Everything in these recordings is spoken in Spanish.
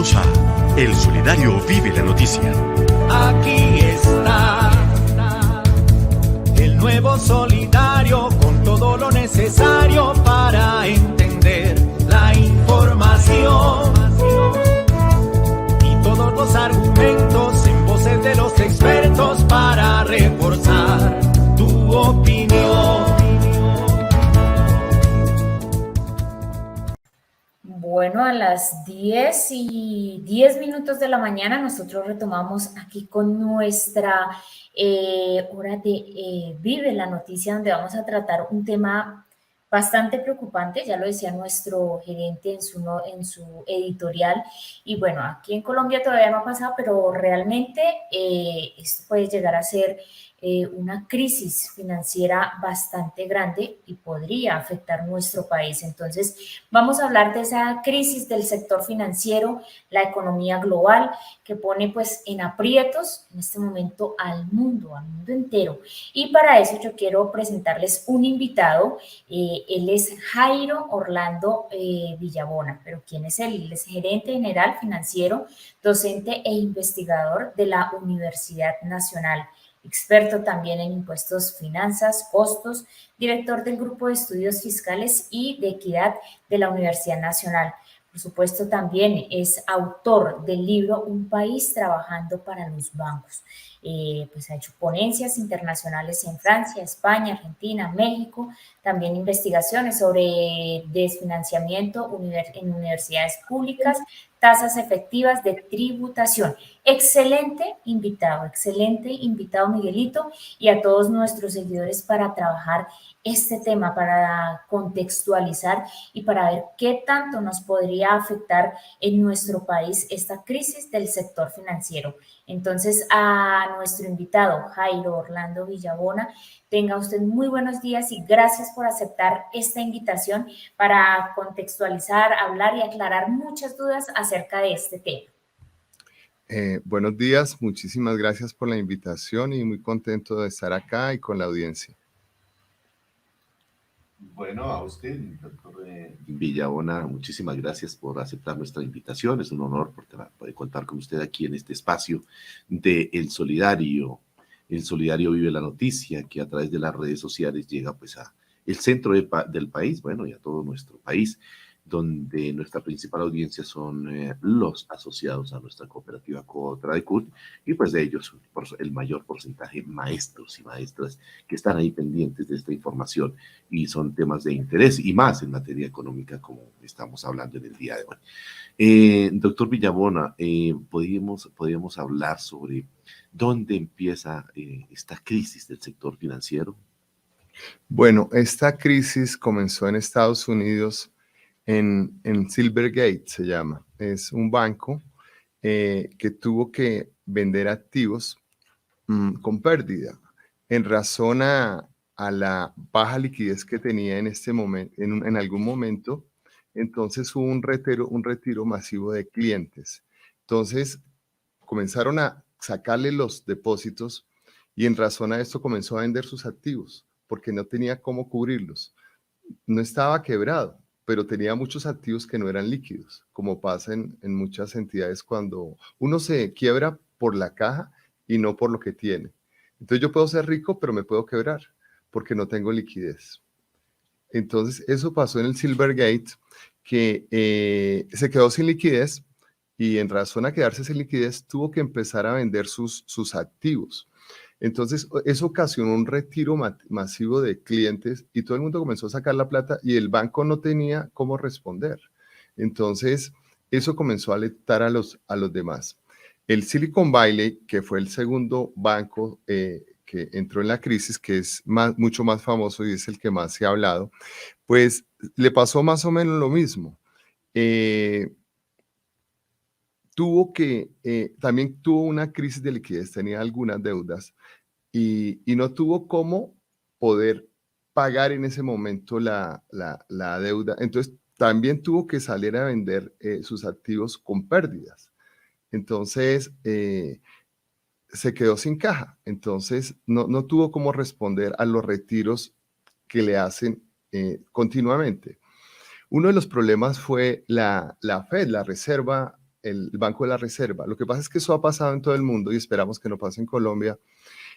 Bienvenidos a El Solidario Vive la Noticia. Aquí está el nuevo Solidario con todo lo necesario para entender la información y todos los argumentos en voces de los expertos para reforzar tu opinión. Bueno, a las 10:10 de la mañana nosotros retomamos aquí con nuestra hora de Vive la Noticia, donde vamos a tratar un tema bastante preocupante, ya lo decía nuestro gerente en su editorial, y bueno, aquí en Colombia todavía no ha pasado, pero realmente esto puede llegar a ser una crisis financiera bastante grande y podría afectar nuestro país. Entonces, vamos a hablar de esa crisis del sector financiero, la economía global, que pone pues en aprietos en este momento al mundo entero. Y para eso yo quiero presentarles un invitado. Él es Jairo Orlando Villabona. ¿Pero quién es él? Él es gerente general financiero, docente e investigador de la Universidad Nacional, experto también en impuestos, finanzas, costos, director del Grupo de Estudios Fiscales y de Equidad de la Universidad Nacional. Por supuesto, también es autor del libro Un país trabajando para los bancos. Pues ha hecho ponencias internacionales en Francia, España, Argentina, México, también investigaciones sobre desfinanciamiento en universidades públicas, tasas efectivas de tributación. Excelente invitado Miguelito, y a todos nuestros seguidores para trabajar este tema, para contextualizar y para ver qué tanto nos podría afectar en nuestro país esta crisis del sector financiero. Entonces, a nuestro invitado, Jairo Orlando Villabona, tenga usted muy buenos días y gracias por aceptar esta invitación para contextualizar, hablar y aclarar muchas dudas acerca de este tema. Buenos días, muchísimas gracias por la invitación y muy contento de estar acá y con la audiencia. Bueno, a usted, doctor Villabona, muchísimas gracias por aceptar nuestra invitación. Es un honor poder contar con usted aquí en este espacio de El Solidario. El Solidario Vive la Noticia, que a través de las redes sociales llega pues a el centro del país, bueno, y a todo nuestro país, donde nuestra principal audiencia son los asociados a nuestra cooperativa Cotradecut, y pues de ellos el mayor porcentaje maestros y maestras que están ahí pendientes de esta información, y son temas de interés y más en materia económica como estamos hablando en el día de hoy. Doctor Villabona, podríamos hablar sobre dónde empieza esta crisis del sector financiero. Bueno, esta crisis comenzó en Estados Unidos, en Silvergate se llama. Es un banco que tuvo que vender activos con pérdida en razón a la baja liquidez que tenía en este momento, en algún momento. Entonces hubo un retiro masivo de clientes. Entonces comenzaron a sacarle los depósitos y en razón a esto comenzó a vender sus activos porque no tenía cómo cubrirlos. No estaba quebrado, pero tenía muchos activos que no eran líquidos, como pasa en muchas entidades cuando uno se quiebra por la caja y no por lo que tiene. Entonces yo puedo ser rico, pero me puedo quebrar porque no tengo liquidez. Entonces eso pasó en el Silvergate, que se quedó sin liquidez y en razón a quedarse sin liquidez tuvo que empezar a vender sus activos. Entonces, eso ocasionó un retiro masivo de clientes y todo el mundo comenzó a sacar la plata y el banco no tenía cómo responder. Entonces, eso comenzó a alertar a los demás. El Silicon Valley, que fue el segundo banco que entró en la crisis, que es mucho más famoso y es el que más se ha hablado, pues le pasó más o menos lo mismo. También tuvo una crisis de liquidez, tenía algunas deudas y no tuvo cómo poder pagar en ese momento la deuda. Entonces, también tuvo que salir a vender sus activos con pérdidas. Entonces, se quedó sin caja. Entonces, no tuvo cómo responder a los retiros que le hacen continuamente. Uno de los problemas fue la Fed, la Reserva el Banco de la Reserva. Lo que pasa es que eso ha pasado en todo el mundo y esperamos que no pase en Colombia,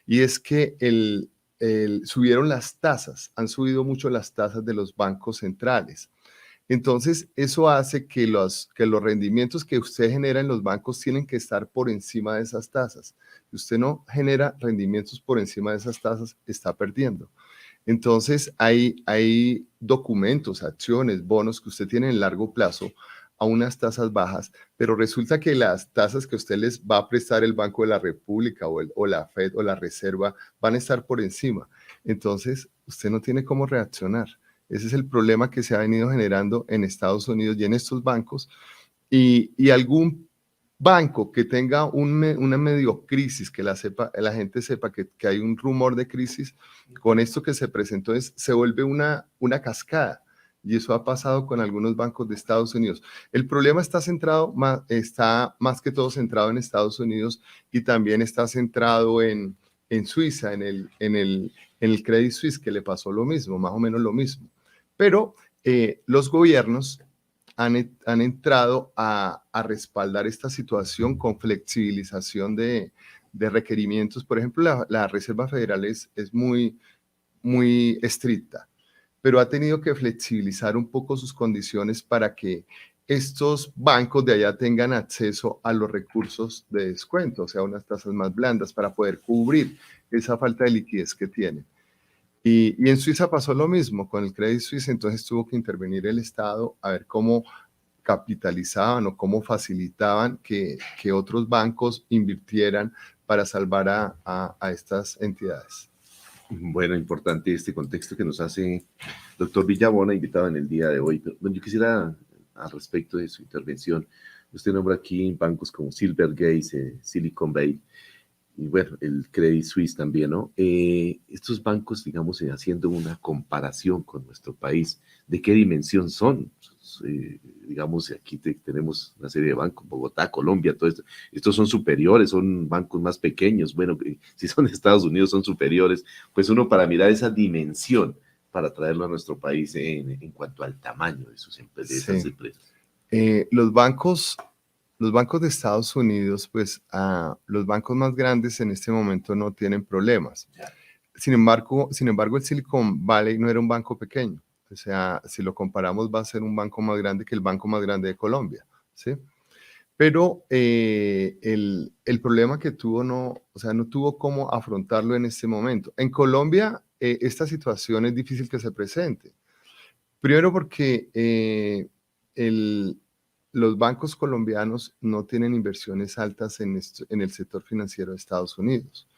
y es que subieron las tasas, han subido mucho las tasas de los bancos centrales. Entonces, eso hace que los rendimientos que usted genera en los bancos tienen que estar por encima de esas tasas. Si usted no genera rendimientos por encima de esas tasas, está perdiendo. Entonces, hay documentos, acciones, bonos que usted tiene en largo plazo a unas tasas bajas, pero resulta que las tasas que usted les va a prestar el Banco de la República o la Fed o la Reserva van a estar por encima. Entonces, usted no tiene cómo reaccionar. Ese es el problema que se ha venido generando en Estados Unidos y en estos bancos. Y algún banco que tenga una medio crisis, que la gente sepa que hay un rumor de crisis, con esto que se presentó se vuelve una cascada. Y eso ha pasado con algunos bancos de Estados Unidos. El problema está más que todo centrado en Estados Unidos, y también está centrado en Suiza, en el Credit Suisse, que le pasó lo mismo, más o menos lo mismo. Pero los gobiernos han entrado a respaldar esta situación con flexibilización de requerimientos. Por ejemplo, la Reserva Federal es muy, muy estricta, pero ha tenido que flexibilizar un poco sus condiciones para que estos bancos de allá tengan acceso a los recursos de descuento, o sea, unas tasas más blandas para poder cubrir esa falta de liquidez que tienen. Y en Suiza pasó lo mismo con el Credit Suisse, entonces tuvo que intervenir el Estado a ver cómo capitalizaban o cómo facilitaban que otros bancos invirtieran para salvar a estas entidades. Bueno, importante este contexto que nos hace doctor Villabona, invitado en el día de hoy. Pero, bueno, yo quisiera, al respecto de su intervención, usted nombra aquí bancos como Silvergate, Silicon Valley, y bueno, el Credit Suisse también, ¿no? Estos bancos, digamos, haciendo una comparación con nuestro país, ¿de qué dimensión son? Digamos, aquí tenemos una serie de bancos, Bogotá, Colombia, todo esto. Estos son superiores, son bancos más pequeños. Bueno, si son de Estados Unidos, son superiores. Pues uno, para mirar esa dimensión, para traerlo a nuestro país en cuanto al tamaño de esas empresas. Los bancos de Estados Unidos, pues los bancos más grandes en este momento no tienen problemas. Sin embargo, el Silicon Valley no era un banco pequeño. O sea, si lo comparamos, va a ser un banco más grande que el banco más grande de Colombia, ¿sí? Pero el problema que tuvo no tuvo cómo afrontarlo en este momento. En Colombia, esta situación es difícil que se presente. Primero porque los bancos colombianos no tienen inversiones altas en el sector financiero de Estados Unidos.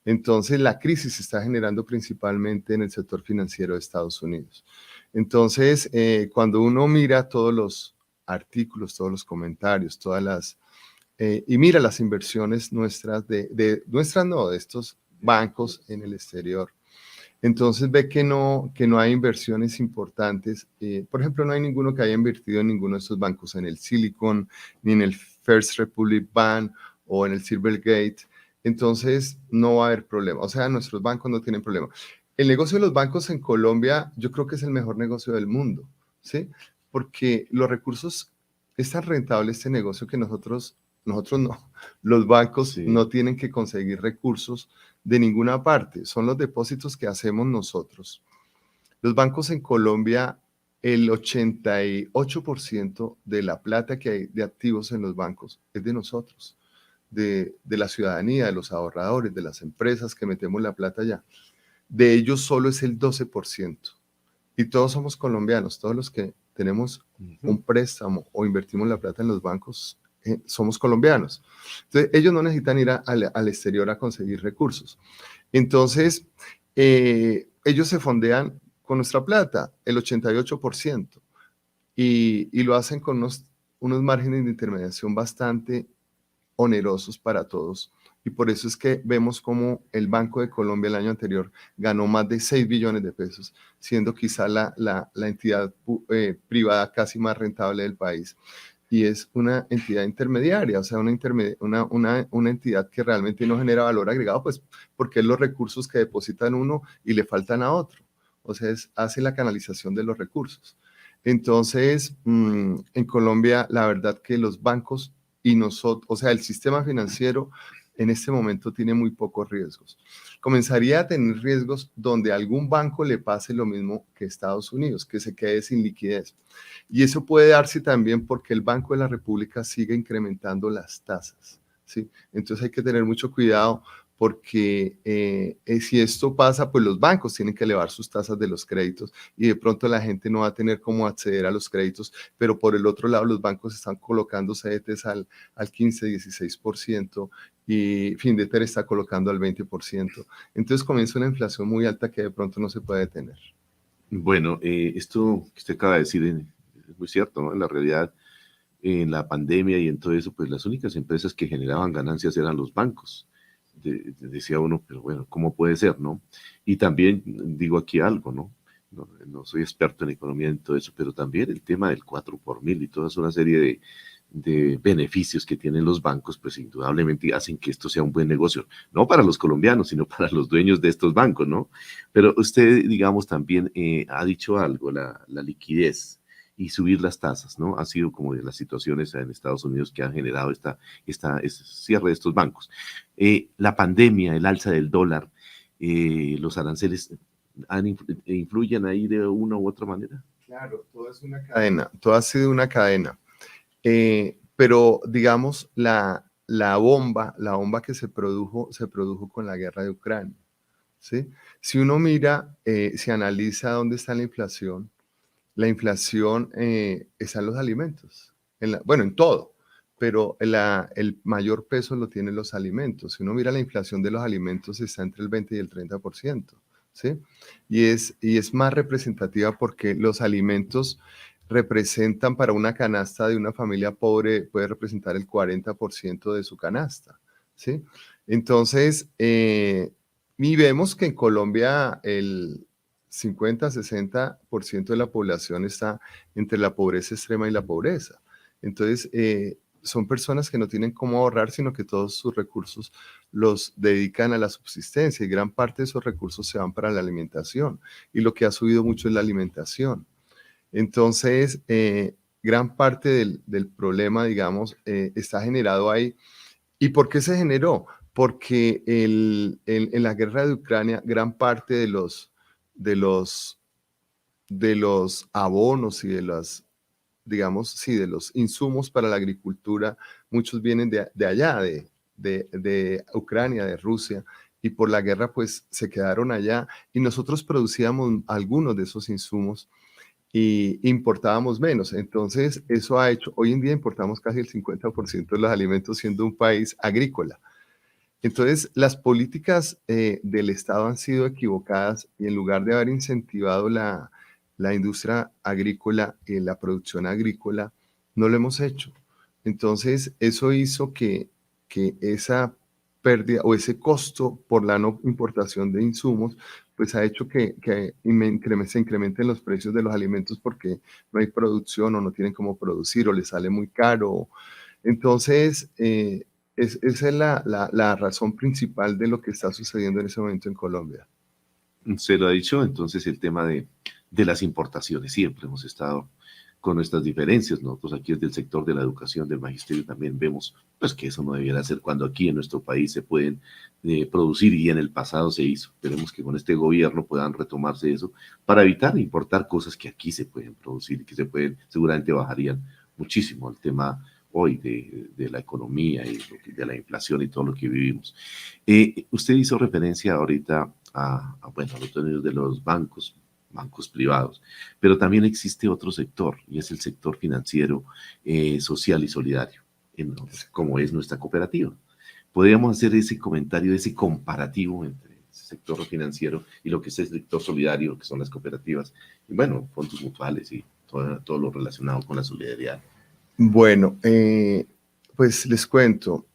Entonces, la crisis se está generando principalmente en el sector financiero de Estados Unidos. Entonces, cuando uno mira todos los artículos, todos los comentarios, y mira las inversiones nuestras, de estos bancos en el exterior, entonces ve que no hay inversiones importantes. Por ejemplo, no hay ninguno que haya invertido en ninguno de estos bancos, en el Silicon, ni en el First Republic Bank o en el Silvergate. Entonces, no va a haber problema. O sea, nuestros bancos no tienen problema. El negocio de los bancos en Colombia, yo creo que es el mejor negocio del mundo, ¿sí? Porque los recursos, es tan rentable este negocio que nosotros no. Los bancos no tienen que conseguir recursos de ninguna parte. Son los depósitos que hacemos nosotros. Los bancos en Colombia, el 88% de la plata que hay de activos en los bancos es de nosotros, de la ciudadanía, de los ahorradores, de las empresas que metemos la plata allá. De ellos solo es el 12%. Y todos somos colombianos, todos los que tenemos un préstamo o invertimos la plata en los bancos, somos colombianos. Entonces, ellos no necesitan ir al exterior a conseguir recursos. Entonces, ellos se fondean con nuestra plata, el 88%, y lo hacen con unos márgenes de intermediación bastante onerosos para todos. Y por eso es que vemos como el Banco de Colombia el año anterior ganó más de 6 billones de pesos, siendo quizá la entidad privada casi más rentable del país. Y es una entidad intermediaria, o sea, una entidad que realmente no genera valor agregado, pues porque es los recursos que depositan uno y le faltan a otro. O sea, hace la canalización de los recursos. Entonces, en Colombia, la verdad que los bancos y nosotros, o sea, el sistema financiero en este momento tiene muy pocos riesgos. Comenzaría a tener riesgos donde a algún banco le pase lo mismo que Estados Unidos, que se quede sin liquidez. Y eso puede darse también porque el Banco de la República sigue incrementando las tasas, ¿sí? Entonces hay que tener mucho cuidado porque si esto pasa, pues los bancos tienen que elevar sus tasas de los créditos y de pronto la gente no va a tener cómo acceder a los créditos, pero por el otro lado los bancos están colocando CDTs al 15, 16% y Findeter está colocando al 20%. Entonces comienza una inflación muy alta que de pronto no se puede detener. Bueno, esto que usted acaba de decir es muy cierto, ¿no? En la realidad, en la pandemia y en todo eso, pues las únicas empresas que generaban ganancias eran los bancos. Decía uno, pero bueno, ¿cómo puede ser, no? Y también digo aquí algo, ¿no? No soy experto en economía en todo eso, pero también el tema del 4 por mil y toda una serie de beneficios que tienen los bancos, pues indudablemente hacen que esto sea un buen negocio, no para los colombianos, sino para los dueños de estos bancos, ¿no? Pero usted, digamos, también ha dicho algo, la liquidez y subir las tasas, ¿no? Ha sido como de las situaciones en Estados Unidos que han generado este cierre de estos bancos. La pandemia, el alza del dólar, los aranceles, ¿influyen ahí de una u otra manera? Claro, todo es una cadena, todo ha sido una cadena. Pero digamos, la bomba que se produjo con la guerra de Ucrania, ¿sí? Si uno mira, si analiza dónde está la inflación está en los alimentos, bueno, en todo, pero el mayor peso lo tienen los alimentos. Si uno mira la inflación de los alimentos está entre el 20 y el 30%, ¿sí? Y es más representativa porque los alimentos representan para una canasta de una familia pobre, puede representar el 40% de su canasta, ¿sí? Entonces, y vemos que en Colombia el 50-60% de la población está entre la pobreza extrema y la pobreza. Entonces, son personas que no tienen cómo ahorrar, sino que todos sus recursos los dedican a la subsistencia y gran parte de esos recursos se van para la alimentación. Y lo que ha subido mucho es la alimentación. Entonces, gran parte del problema, digamos, está generado ahí. ¿Y por qué se generó? Porque en la guerra de Ucrania, gran parte de los abonos y de los insumos para la agricultura, muchos vienen de allá, de Ucrania, de Rusia, y por la guerra pues se quedaron allá y nosotros producíamos algunos de esos insumos y importábamos menos. Entonces, eso ha hecho, hoy en día importamos casi el 50% de los alimentos siendo un país agrícola. Entonces, las políticas del Estado han sido equivocadas y en lugar de haber incentivado la industria agrícola y la producción agrícola, no lo hemos hecho. Entonces, eso hizo que esa pérdida o ese costo por la no importación de insumos, pues ha hecho que se incrementen los precios de los alimentos porque no hay producción o no tienen cómo producir o les sale muy caro. Entonces, esa es la razón principal de lo que está sucediendo en ese momento en Colombia. Se lo ha dicho, entonces el tema de las importaciones. Siempre hemos estado con nuestras diferencias. Nosotros aquí desde el sector de la educación, del magisterio, también vemos pues, que eso no debiera ser cuando aquí en nuestro país se pueden producir y en el pasado se hizo. Esperemos que con este gobierno puedan retomarse eso para evitar importar cosas que aquí se pueden producir y que seguramente bajarían muchísimo el tema hoy de la economía y de la inflación y todo lo que vivimos. Usted hizo referencia ahorita a los dueños de los bancos privados, pero también existe otro sector y es el sector financiero, social y solidario, como es nuestra cooperativa. Podríamos hacer ese comentario, ese comparativo entre ese sector financiero y lo que es el sector solidario, que son las cooperativas, y bueno, fondos mutuales y todo lo relacionado con la solidaridad. Bueno, pues les cuento,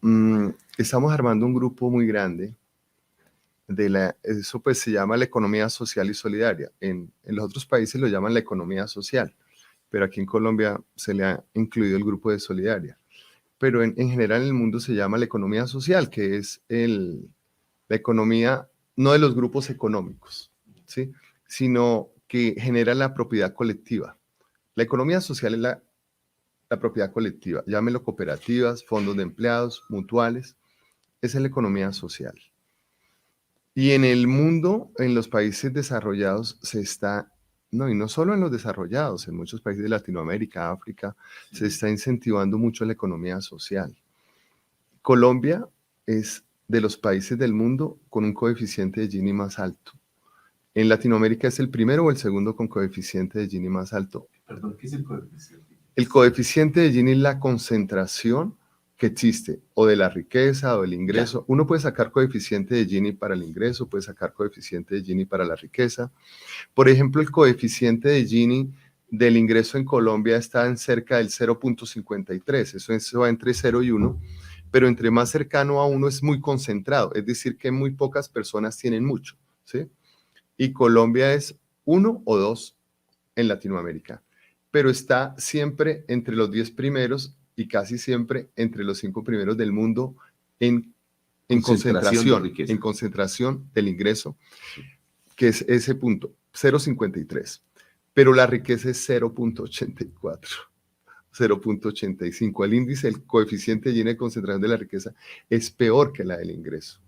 estamos armando un grupo muy grande eso pues se llama la economía social y solidaria. En los otros países lo llaman la economía social, pero aquí en Colombia se le ha incluido el grupo de solidaria. Pero en general en el mundo se llama la economía social, que es la economía no de los grupos económicos, ¿sí? Sino que genera la propiedad colectiva. La economía social es la propiedad colectiva, llámelo cooperativas, fondos de empleados, mutuales, esa es la economía social. Y en el mundo, en los países desarrollados, y no solo en los desarrollados, en muchos países de Latinoamérica, África, se está incentivando mucho la economía social. Colombia es de los países del mundo con un coeficiente de Gini más alto. En Latinoamérica es el primero o el segundo con coeficiente de Gini más alto. Perdón, ¿qué es el coeficiente? El coeficiente de Gini es la concentración que existe, o de la riqueza o del ingreso. Uno puede sacar coeficiente de Gini para el ingreso, puede sacar coeficiente de Gini para la riqueza. Por ejemplo, el coeficiente de Gini del ingreso en Colombia está en cerca del 0.53, eso va entre 0 y 1, pero entre más cercano a 1 es muy concentrado, es decir, que muy pocas personas tienen mucho, ¿sí? Y Colombia es 1 o 2 en Latinoamérica, pero está siempre entre los 10 primeros y casi siempre entre los 5 primeros del mundo en concentración del ingreso, que es ese punto, 0.53. Pero la riqueza es 0.84, 0.85. El índice, el coeficiente de Gini de concentración de la riqueza es peor que la del ingreso.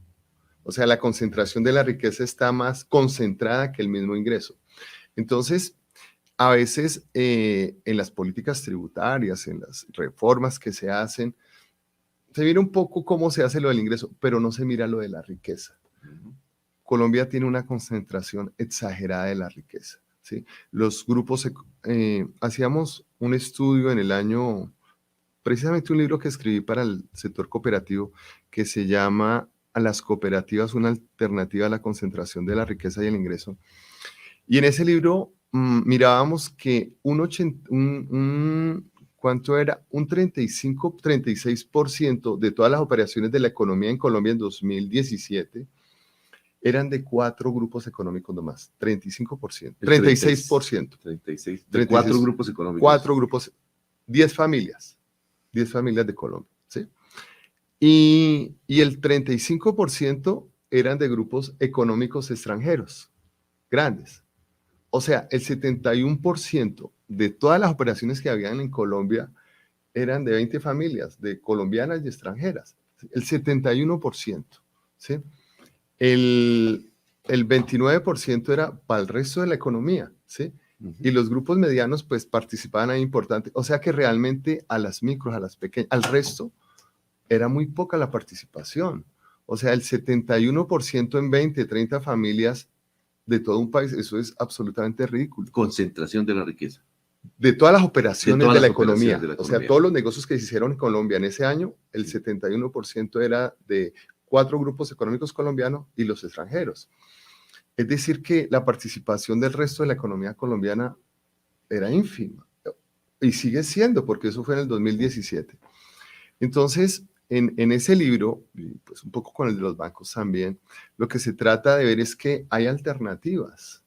O sea, la concentración de la riqueza está más concentrada que el mismo ingreso. Entonces, a veces en las políticas tributarias, en las reformas que se hacen, se mira un poco cómo se hace lo del ingreso, pero no se mira lo de la riqueza. Colombia tiene una concentración exagerada de la riqueza, ¿sí? Los grupos, hacíamos un estudio en el año, precisamente un libro que escribí para el sector cooperativo, que se llama A las cooperativas, una alternativa a la concentración de la riqueza y el ingreso. Y en ese libro mirábamos que ¿cuánto era? Un 36% de todas las operaciones de la economía en Colombia en 2017 eran de 4 grupos económicos nomás, 35%, 36%. 36, de 4 grupos económicos. 4 grupos, 10 familias de Colombia, ¿sí? Y el 35% eran de grupos económicos extranjeros, grandes. O sea, el 71% de todas las operaciones que habían en Colombia eran de 20 familias, de colombianas y extranjeras. El 71%, ¿sí? El 29% era para el resto de la economía, ¿sí? Y los grupos medianos, pues, participaban ahí importante. O sea que realmente a las micros, a las pequeñas, al resto, era muy poca la participación. O sea, el 71% en 20, 30 familias de todo un país, eso es absolutamente ridículo. Concentración de la riqueza. De todas las operaciones de la economía. O sea, todos los negocios que se hicieron en Colombia en ese año, el 71% era de 4 grupos económicos colombianos y los extranjeros. Es decir, que la participación del resto de la economía colombiana era ínfima. Y sigue siendo, porque eso fue en el 2017. Entonces, en ese libro, y pues un poco con el de los bancos también, lo que se trata de ver es que hay alternativas.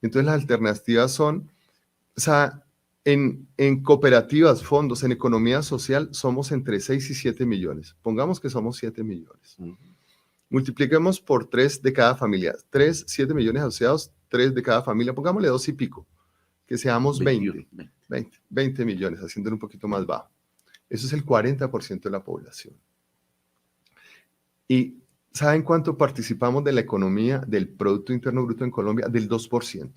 Entonces, las alternativas son, o sea, en cooperativas, fondos, en economía social, somos entre 6 y 7 millones. Pongamos que somos 7 millones. Multipliquemos por 3 de cada familia. 7 millones asociados, 3 de cada familia. Pongámosle 2 y pico, que seamos 20 millones, haciéndolo un poquito más bajo. Eso es el 40% de la población. ¿Y saben cuánto participamos de la economía, del Producto Interno Bruto en Colombia? Del 2%.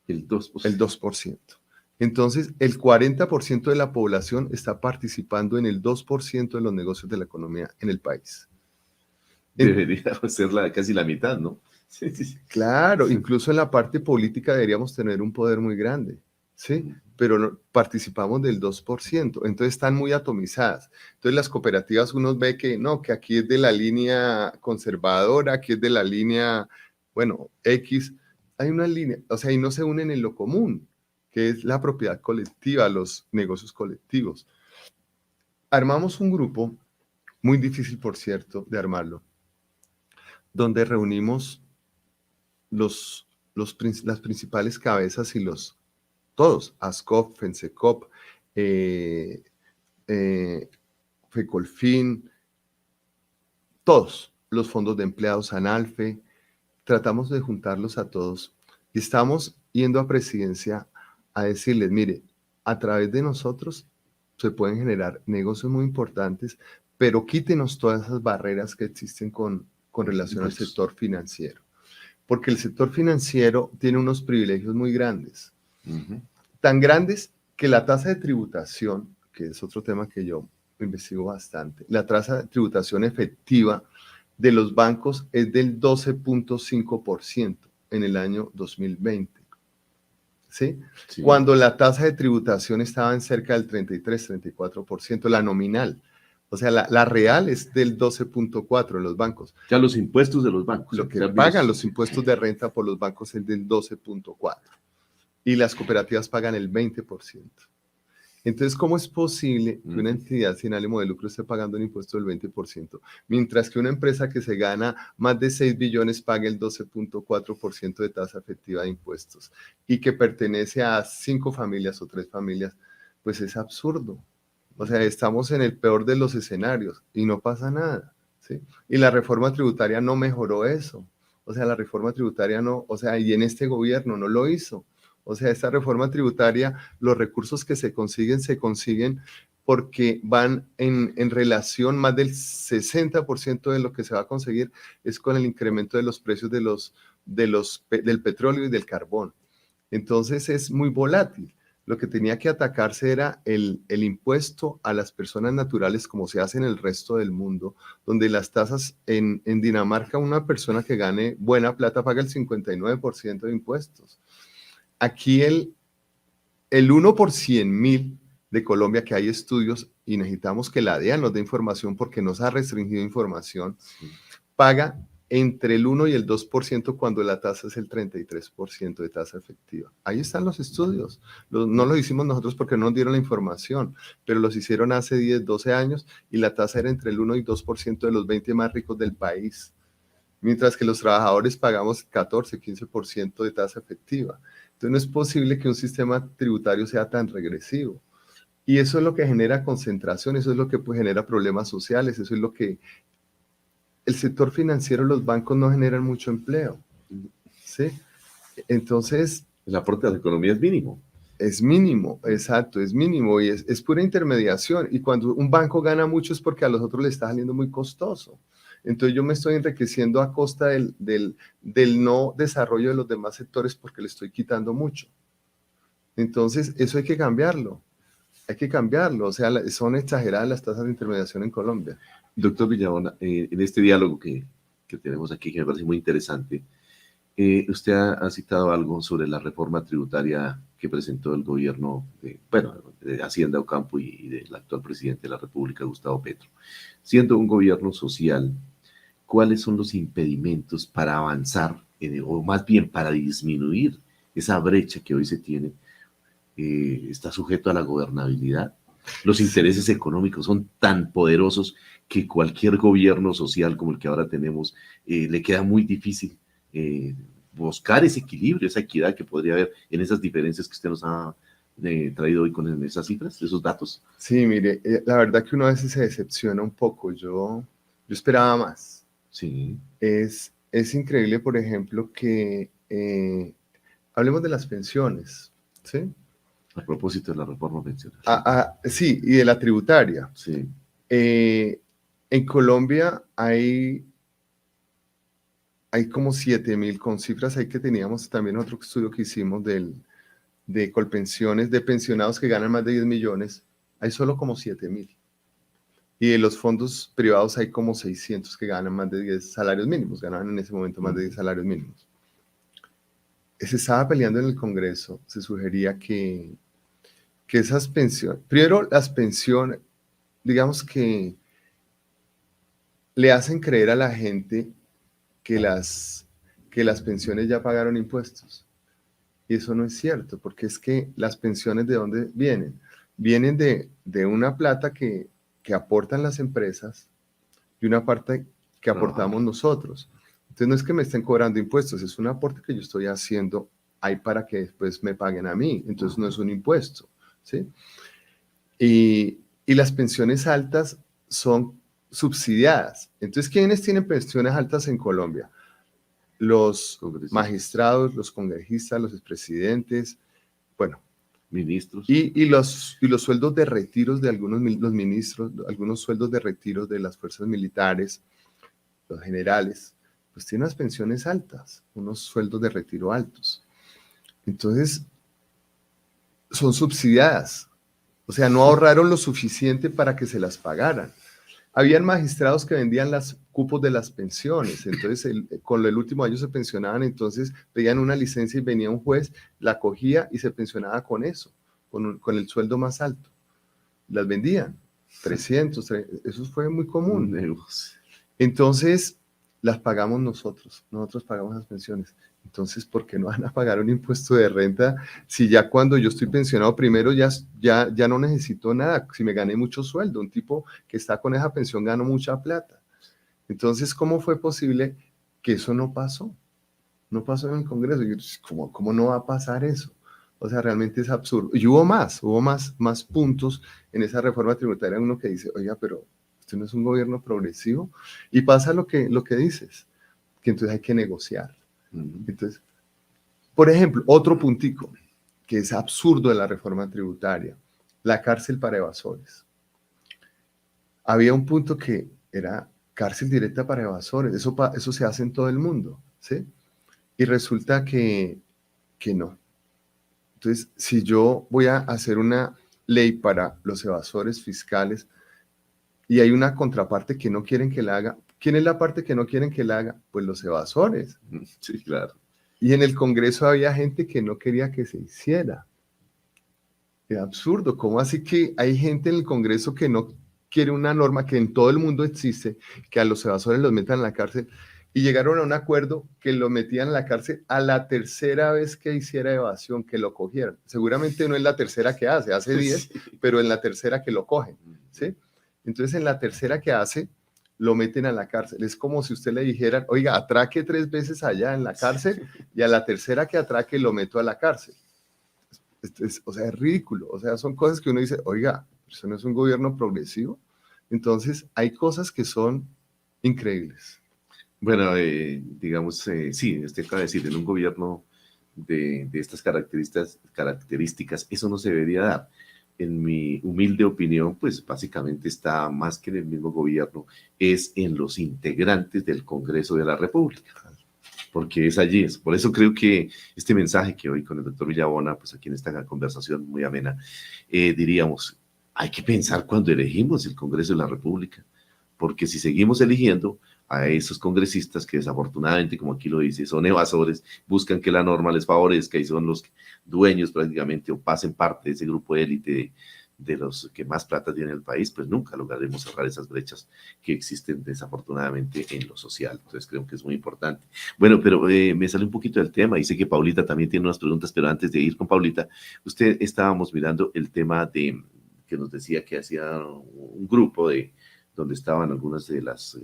El 2%. El 2%. Entonces, el 40% de la población está participando en el 2% de los negocios de la economía en el país. Debería ser casi la mitad, ¿no? Sí. Claro, incluso en la parte política deberíamos tener un poder muy grande, ¿sí? Pero no, participamos del 2%, entonces están muy atomizadas. Entonces las cooperativas uno ve que no, que aquí es de la línea conservadora, aquí es de la línea, bueno, X. Hay una línea, o sea, y no se unen en lo común, que es la propiedad colectiva, los negocios colectivos. Armamos un grupo, muy difícil, por cierto, de armarlo, donde reunimos las principales cabezas y todos, ASCOP, FENSECOP, FECOLFIN, todos, los fondos de empleados, ANALFE, tratamos de juntarlos a todos y estamos yendo a presidencia a decirles, mire, a través de nosotros se pueden generar negocios muy importantes, pero quítenos todas esas barreras que existen con relación al sector financiero. Porque el sector financiero tiene unos privilegios muy grandes. Tan grandes que la tasa de tributación, que es otro tema que yo investigo bastante, la tasa de tributación efectiva de los bancos es del 12.5% en el año 2020. ¿Sí? Sí. Cuando la tasa de tributación estaba en cerca del 33-34%, la nominal. O sea, la real es del 12.4% en los bancos. Ya los impuestos de los bancos. Lo que pagan los impuestos de renta por los bancos es del 12.4%. Y las cooperativas pagan el 20%. Entonces, ¿cómo es posible que una entidad sin ánimo de lucro esté pagando un impuesto del 20%, mientras que una empresa que se gana más de 6 billones pague el 12.4% de tasa efectiva de impuestos y que pertenece a 5 familias o 3 familias? Pues es absurdo. O sea, estamos en el peor de los escenarios y no pasa nada, ¿sí? Y la reforma tributaria no mejoró eso. O sea, la reforma tributaria no, o sea, y en este gobierno no lo hizo. O sea, esta reforma tributaria, los recursos que se consiguen porque van en relación, más del 60% de lo que se va a conseguir es con el incremento de los precios del petróleo y del carbón. Entonces es muy volátil. Lo que tenía que atacarse era el impuesto a las personas naturales, como se hace en el resto del mundo, donde las tasas en Dinamarca, una persona que gane buena plata paga el 59% de impuestos. Aquí el 1 por 100.000 de Colombia, que hay estudios y necesitamos que la DEA nos dé información porque nos ha restringido información, paga entre el 1 y el 2% cuando la tasa es el 33% de tasa efectiva. Ahí están los estudios. No los hicimos nosotros porque no nos dieron la información, pero los hicieron hace 10, 12 años y la tasa era entre el 1 y 2% de los 20 más ricos del país, mientras que los trabajadores pagamos 14, 15% de tasa efectiva. Entonces no es posible que un sistema tributario sea tan regresivo. Y eso es lo que genera concentración, eso es lo que genera problemas sociales, eso es lo que... El sector financiero, los bancos no generan mucho empleo, ¿sí? Entonces... El aporte a la economía es mínimo. Es mínimo, exacto, es mínimo y es pura intermediación. Y cuando un banco gana mucho es porque a los otros le está saliendo muy costoso. Entonces yo me estoy enriqueciendo a costa del no desarrollo de los demás sectores porque le estoy quitando mucho. Entonces eso hay que cambiarlo. O sea, son exageradas las tasas de intermediación en Colombia. Doctor Villabona, en este diálogo que tenemos aquí, que me parece muy interesante, usted ha citado algo sobre la reforma tributaria que presentó el gobierno de Hacienda Ocampo y del actual presidente de la República, Gustavo Petro. Siendo un gobierno social, ¿cuáles son los impedimentos para avanzar, o más bien para disminuir esa brecha que hoy se tiene? Está sujeto a la gobernabilidad. Los intereses económicos son tan poderosos que cualquier gobierno social como el que ahora tenemos le queda muy difícil buscar ese equilibrio, esa equidad que podría haber en esas diferencias que usted nos ha traído hoy con esas cifras, esos datos. Sí, mire, la verdad que uno a veces se decepciona un poco. Yo esperaba más. Sí. Es increíble, por ejemplo, que hablemos de las pensiones, ¿sí? A propósito de la reforma pensional. Sí, y de la tributaria. Sí. En Colombia hay como 7.000, con cifras ahí que teníamos también otro estudio que hicimos de Colpensiones, de pensionados que ganan más de 10 millones, hay solo como 7.000. Y de los fondos privados hay como 600 que ganan más de 10 salarios mínimos, ganaban en ese momento más de 10 salarios mínimos. Se estaba peleando en el Congreso, se sugería que esas pensiones, primero las pensiones, digamos que le hacen creer a la gente que las pensiones ya pagaron impuestos. Y eso no es cierto, porque es que las pensiones, ¿de dónde vienen? Vienen de una plata que aportan las empresas y una parte que aportamos nosotros. Entonces no es que me estén cobrando impuestos, es un aporte que yo estoy haciendo ahí para que después me paguen a mí. Entonces no es un impuesto, ¿sí? Y las pensiones altas son subsidiadas. Entonces, ¿quiénes tienen pensiones altas en Colombia? Los magistrados, los congresistas, los expresidentes, bueno, Ministros. Y los sueldos de retiros de los ministros, algunos sueldos de retiro de las fuerzas militares, los generales, pues tienen unas pensiones altas, unos sueldos de retiro altos. Entonces, son subsidiadas. O sea, no ahorraron lo suficiente para que se las pagaran. Habían magistrados que vendían los cupos de las pensiones, entonces con el último año se pensionaban, entonces pedían una licencia y venía un juez, la cogía y se pensionaba con eso, con el sueldo más alto. Las vendían, 300, eso fue muy común. Entonces, las pagamos nosotros pagamos las pensiones. Entonces, ¿por qué no van a pagar un impuesto de renta si ya cuando yo estoy pensionado primero ya no necesito nada? Si me gané mucho sueldo, un tipo que está con esa pensión ganó mucha plata. Entonces, ¿cómo fue posible que eso no pasó? No pasó en el Congreso. Y yo, ¿cómo no va a pasar eso? O sea, realmente es absurdo. Y hubo más puntos en esa reforma tributaria. Uno que dice, oiga, pero usted no es un gobierno progresivo. Y pasa lo que dices, que entonces hay que negociar. Entonces, por ejemplo, otro puntico que es absurdo de la reforma tributaria, la cárcel para evasores. Había un punto que era cárcel directa para evasores, eso se hace en todo el mundo, ¿sí? Y resulta que no. Entonces, si yo voy a hacer una ley para los evasores fiscales y hay una contraparte que no quieren que la haga, ¿quién es la parte que no quieren que la haga? Pues los evasores. Sí, claro. Y en el Congreso había gente que no quería que se hiciera. Es absurdo. ¿Cómo así que hay gente en el Congreso que no quiere una norma que en todo el mundo existe, que a los evasores los metan en la cárcel? Y llegaron a un acuerdo que lo metían en la cárcel a la tercera vez que hiciera evasión, que lo cogieran. Seguramente no es la tercera que hace 10, sí, pero en la tercera que lo cogen, ¿sí? Entonces, en la tercera que hace, lo meten a la cárcel. Es como si usted le dijera, oiga, atraque 3 veces allá en la cárcel y a la tercera que atraque lo meto a la cárcel. O sea, es ridículo. O sea, son cosas que uno dice, oiga, ¿eso no es un gobierno progresivo? Entonces, hay cosas que son increíbles. Bueno, digamos, sí, usted acaba de decir, en un gobierno de estas características, eso no se debería dar. En mi humilde opinión, pues básicamente está más que en el mismo gobierno, es en los integrantes del Congreso de la República, porque es allí. Por eso creo que este mensaje que hoy con el doctor Villabona, pues aquí en esta conversación muy amena, diríamos, hay que pensar cuando elegimos el Congreso de la República, porque si seguimos eligiendo a esos congresistas que desafortunadamente, como aquí lo dice, son evasores, buscan que la norma les favorezca y son los dueños prácticamente o pasen parte de ese grupo de élite de los que más plata tiene el país, pues nunca lograremos cerrar esas brechas que existen desafortunadamente en lo social. Entonces creo que es muy importante. Bueno, pero me sale un poquito del tema y sé que Paulita también tiene unas preguntas, pero antes de ir con Paulita, estábamos mirando el tema de que nos decía que hacía un grupo de donde estaban algunas de las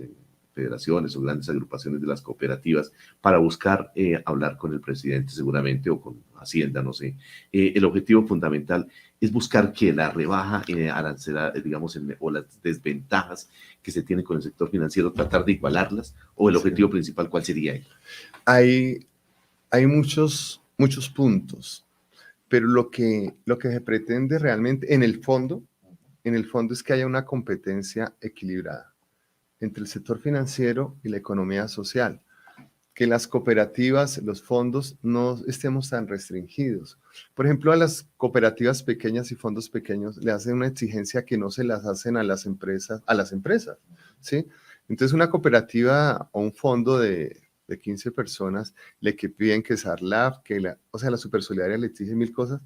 federaciones o grandes agrupaciones de las cooperativas para buscar hablar con el presidente seguramente o con Hacienda, no sé. El objetivo fundamental es buscar que la rebaja arancelaria, digamos, o las desventajas que se tienen con el sector financiero, tratar de igualarlas, o el objetivo principal, ¿cuál sería ahí? Hay muchos puntos, pero lo que se pretende realmente, en el fondo es que haya una competencia equilibrada entre el sector financiero y la economía social, que las cooperativas, los fondos no estemos tan restringidos. Por ejemplo, a las cooperativas pequeñas y fondos pequeños le hacen una exigencia que no se las hacen a las empresas, ¿sí? Entonces, una cooperativa o un fondo de 15 personas le piden que SARLAF, o sea, la Supersolidaria le exige 1000 cosas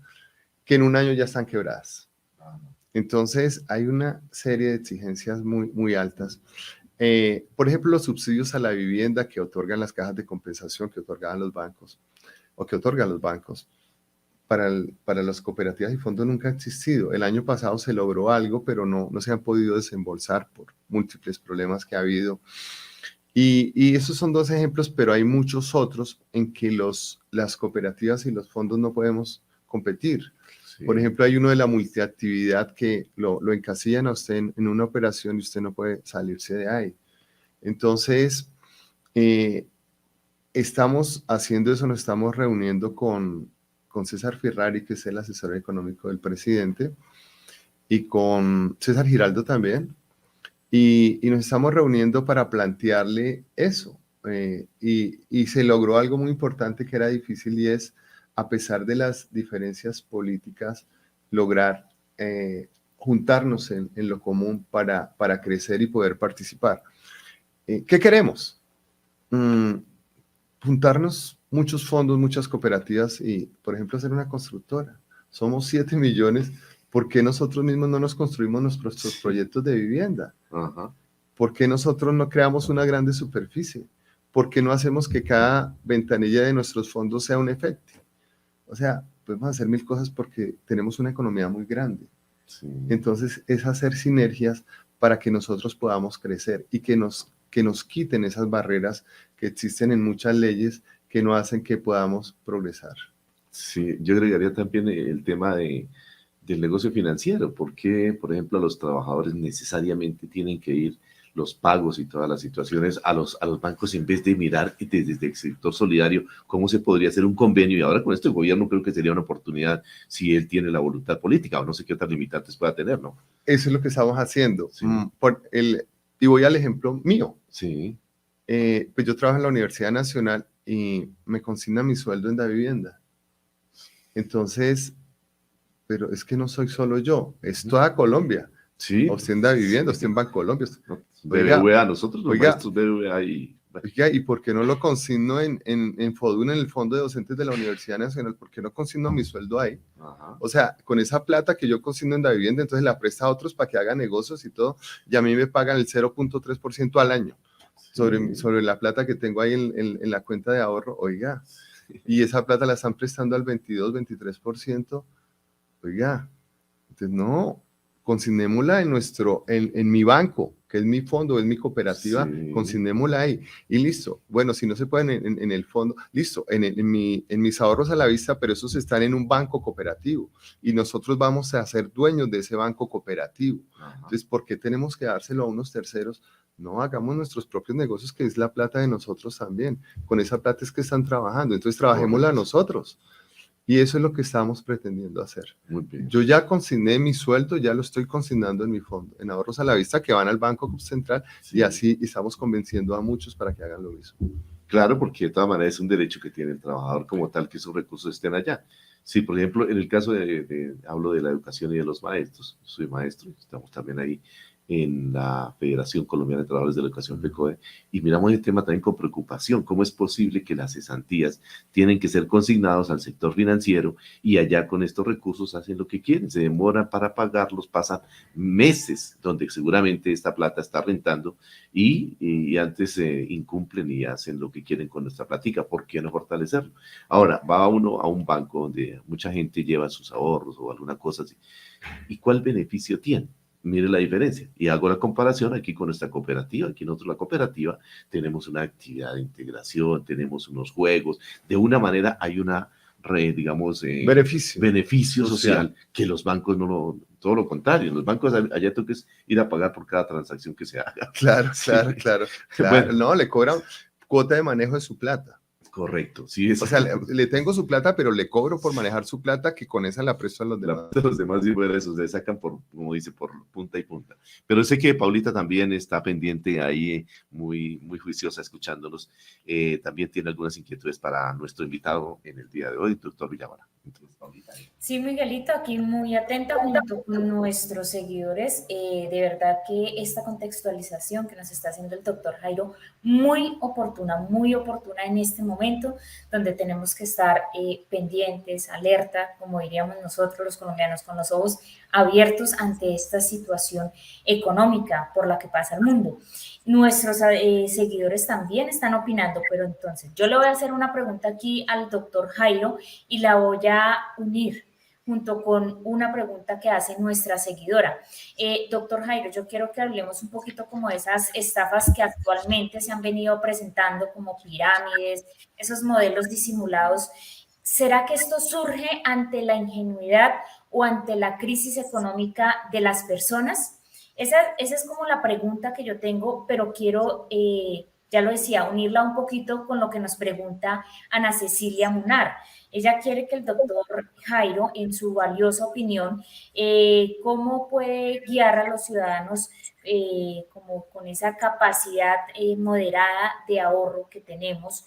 que en un año ya están quebradas. Entonces, hay una serie de exigencias muy, muy altas. Por ejemplo, los subsidios a la vivienda que otorgan las cajas de compensación que otorgan los bancos, o que otorgan los bancos, para las cooperativas y fondos nunca ha existido. El año pasado se logró algo, pero no se han podido desembolsar por múltiples problemas que ha habido. Y esos son 2 ejemplos, pero hay muchos otros en que las cooperativas y los fondos no podemos competir. Sí. Por ejemplo, hay uno de la multiactividad que lo encasillan a usted en una operación y usted no puede salirse de ahí. Entonces, estamos haciendo eso, nos estamos reuniendo con con César Ferrari, que es el asesor económico del presidente, y con César Giraldo también, y nos estamos reuniendo para plantearle eso. Y se logró algo muy importante que era difícil, y es, a pesar de las diferencias políticas, lograr juntarnos en lo común para crecer y poder participar. ¿Qué queremos? Juntarnos muchos fondos, muchas cooperativas y, por ejemplo, hacer una constructora. Somos 7 millones. ¿Por qué nosotros mismos no nos construimos nuestros proyectos de vivienda? Ajá. ¿Por qué nosotros no creamos una grande superficie? ¿Por qué no hacemos que cada ventanilla de nuestros fondos sea un efecto? O sea, podemos hacer 1000 cosas porque tenemos una economía muy grande. Sí. Entonces, es hacer sinergias para que nosotros podamos crecer y que nos quiten esas barreras que existen en muchas leyes que no hacen que podamos progresar. Sí, yo agregaría también el tema del negocio financiero. ¿Por qué, por ejemplo, a los trabajadores necesariamente tienen que ir los pagos y todas las situaciones a los bancos, en vez de mirar desde el sector solidario cómo se podría hacer un convenio? Y ahora con este gobierno creo que sería una oportunidad, si él tiene la voluntad política, o no sé qué otras limitantes pueda tener, ¿no? Eso es lo que estamos haciendo. Sí. Y voy al ejemplo mío. Sí. Pues yo trabajo en la Universidad Nacional y me consignan mi sueldo en Davivienda. Entonces, pero es que no soy solo yo, es toda Colombia. Sí. Usted en Davivienda, usted en Bancolombia. No, BBVA, nosotros los oiga, maestros BBVA y... Oiga, ¿y por qué no lo consigno en FODUN, en el Fondo de Docentes de la Universidad Nacional? ¿Por qué no consigno mi sueldo ahí? Ajá. O sea, con esa plata que yo consigno en Davivienda, entonces la presta a otros para que hagan negocios y todo, y a mí me pagan el 0.3% al año sobre la plata que tengo ahí en la cuenta de ahorro. Oiga, y esa plata la están prestando al 22, 23%. Oiga, entonces no, consignémosla en mi banco, que es mi fondo, es mi cooperativa, Sí. consignémosla ahí y listo. Bueno, si no se puede en el fondo, listo, en mis ahorros a la vista, pero esos están en un banco cooperativo y nosotros vamos a ser dueños de ese banco cooperativo. Ajá. Entonces, ¿por qué tenemos que dárselo a unos terceros? No, hagamos nuestros propios negocios, que es la plata de nosotros también. Con esa plata es que están trabajando, entonces trabajémosla nosotros. Y eso es lo que estamos pretendiendo hacer. Muy bien. Yo ya consigné mi sueldo, ya lo estoy consignando en mi fondo, en ahorros a la vista que van al Banco Central, Sí. y así estamos convenciendo a muchos para que hagan lo mismo. Claro, porque de todas maneras es un derecho que tiene el trabajador como tal, que esos recursos estén allá. Sí, por ejemplo, en el caso hablo de la educación y de los maestros, soy maestro, estamos también ahí en la Federación Colombiana de Trabajadores de la Educación, FECODE, y miramos el tema también con preocupación. ¿Cómo es posible que las cesantías tienen que ser consignados al sector financiero y allá con estos recursos hacen lo que quieren? Se demoran para pagarlos, pasan meses donde seguramente esta plata está rentando y antes incumplen y hacen lo que quieren con nuestra plática. ¿Por qué no fortalecerlo? Ahora, va uno a un banco donde mucha gente lleva sus ahorros o alguna cosa así. ¿Y cuál beneficio tiene? Mire la diferencia. Y hago la comparación aquí con nuestra cooperativa. Aquí nosotros, la cooperativa, tenemos una actividad de integración, tenemos unos juegos. De una manera hay una, beneficio social que los bancos no todo lo contrario. Los bancos allá tengo que ir a pagar por cada transacción que se haga. Claro. Bueno. No, le cobran cuota de manejo de su plata. Correcto, sí. O sea, le tengo su plata, pero le cobro por manejar su plata, que con esa la presto a los demás. Los demás, y bueno, eso se sacan por, como dice, por punta y punta. Pero sé que Paulita también está pendiente ahí, muy, muy juiciosa, escuchándonos. También tiene algunas inquietudes para nuestro invitado en el día de hoy, doctor Villabona. Entonces, Paulita. Sí, Miguelito, aquí muy atenta junto con nuestros seguidores. De verdad que esta contextualización que nos está haciendo el doctor Jairo, muy oportuna en este momento, donde tenemos que estar pendientes, alerta, como diríamos nosotros los colombianos, con los ojos abiertos ante esta situación económica por la que pasa el mundo. Nuestros seguidores también están opinando, pero entonces yo le voy a hacer una pregunta aquí al doctor Jairo y la voy a unir junto con una pregunta que hace nuestra seguidora. Doctor Jairo, yo quiero que hablemos un poquito como de esas estafas que actualmente se han venido presentando como pirámides, esos modelos disimulados. ¿Será que esto surge ante la ingenuidad o ante la crisis económica de las personas? Esa es como la pregunta que yo tengo, pero quiero ya lo decía, unirla un poquito con lo que nos pregunta Ana Cecilia Munar. Ella quiere que el doctor Jairo, en su valiosa opinión, cómo puede guiar a los ciudadanos como con esa capacidad moderada de ahorro que tenemos,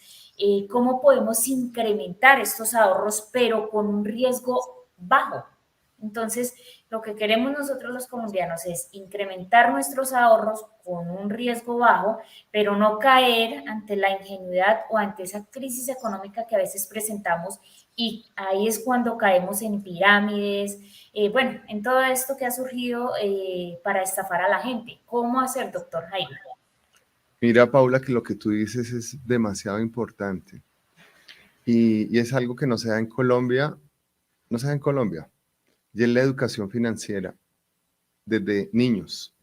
cómo podemos incrementar estos ahorros, pero con un riesgo bajo. Entonces, lo que queremos nosotros los colombianos es incrementar nuestros ahorros con un riesgo bajo, pero no caer ante la ingenuidad o ante esa crisis económica que a veces presentamos, y ahí es cuando caemos en pirámides, bueno, en todo esto que ha surgido para estafar a la gente. ¿Cómo hacer, doctor Jaime? Mira, Paula, que lo que tú dices es demasiado importante y es algo que no se da en Colombia, no se da en Colombia, y es la educación financiera desde niños.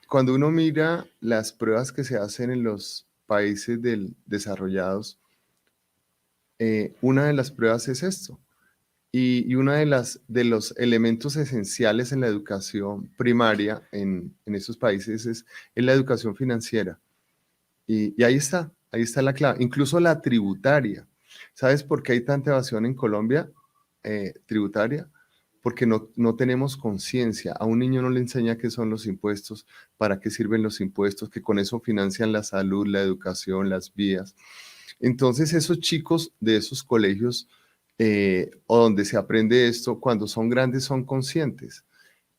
Cuando uno mira las pruebas que se hacen en los países desarrollados, una de las pruebas es esto. Y uno de los elementos esenciales en la educación primaria en esos países es la educación financiera. Y ahí está la clave. Incluso la tributaria. ¿Sabes por qué hay tanta evasión en Colombia tributaria? Porque no tenemos conciencia. A un niño no le enseña qué son los impuestos, para qué sirven los impuestos, que con eso financian la salud, la educación, las vías. Entonces, esos chicos de esos colegios o donde se aprende esto, cuando son grandes son conscientes